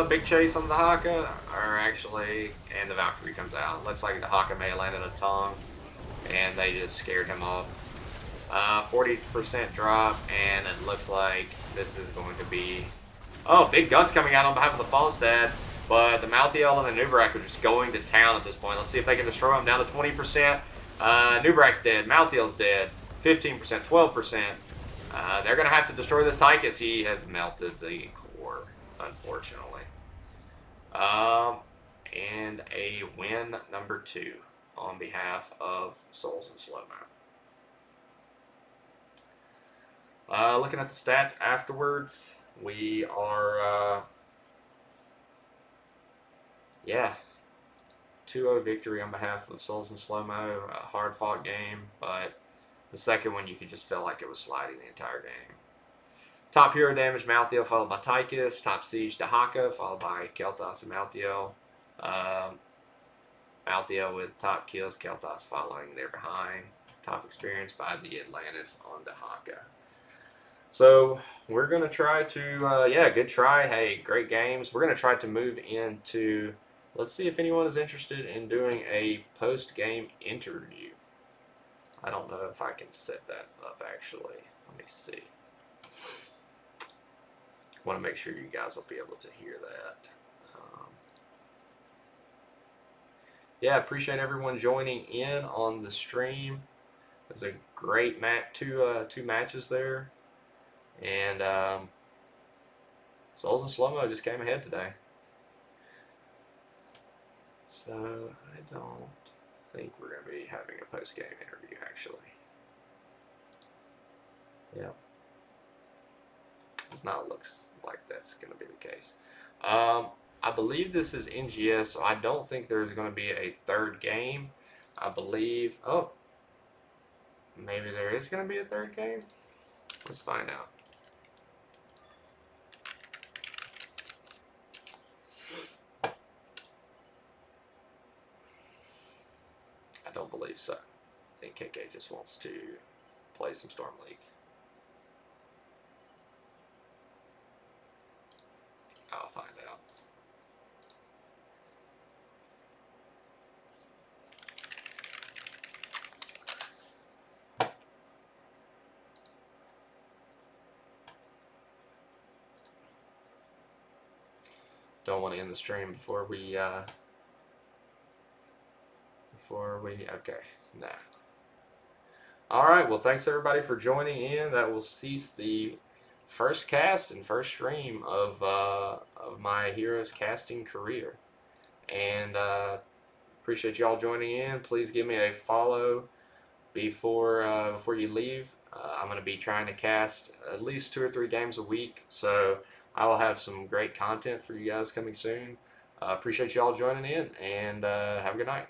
big chase on the Dahaka, are actually, and the Valkyrie comes out. Looks like the Dahaka may have landed a tongue, and they just scared him off. 40% drop, and it looks like this is going to be, big gust coming out on behalf of the Falstad. But the Malthael and the Nubarak are just going to town at this point. Let's see if they can destroy him. Down to 20%. Nubarak's dead. Malthael's dead. 15%, 12%. They're going to have to destroy this Tychus. He has melted the core, unfortunately. And a win number 2 on behalf of Souls and Slowmo. Looking at the stats afterwards, we are... 2-0 victory on behalf of Souls and Slowmo. A hard-fought game, but the second one you could just feel like it was sliding the entire game. Top hero damage, Malthael, followed by Tychus. Top siege, Dahaka, followed by Kel'Thas and Malthael. Malthael with top kills, Kel'Thas following there behind. Top experience by the Atlantis on Dahaka. So we're going to try to, good try. Hey, great games. We're going to try to move into, let's see if anyone is interested in doing a post-game interview. I don't know if I can set that up, actually. Let me see. Want to make sure you guys will be able to hear that. Appreciate everyone joining in on the stream. It was a great match, two matches there, and Souls and Slowmo just came ahead today. So I don't think we're going to be having a post-game interview, actually. Yeah. Does not look like that's going to be the case. I believe this is NGS, so I don't think there's going to be a third game. I believe, oh, maybe there is going to be a third game. Let's find out. I don't believe so. I think KK just wants to play some Storm League. I'll find out. Don't want to end the stream before we okay, nah. All right, well, thanks everybody for joining in. That will cease the first cast and first stream of my Heroes casting career. And appreciate y'all joining in. Please give me a follow before you leave. I'm going to be trying to cast at least 2 or 3 games a week, so I will have some great content for you guys coming soon. Appreciate y'all joining in, and have a good night.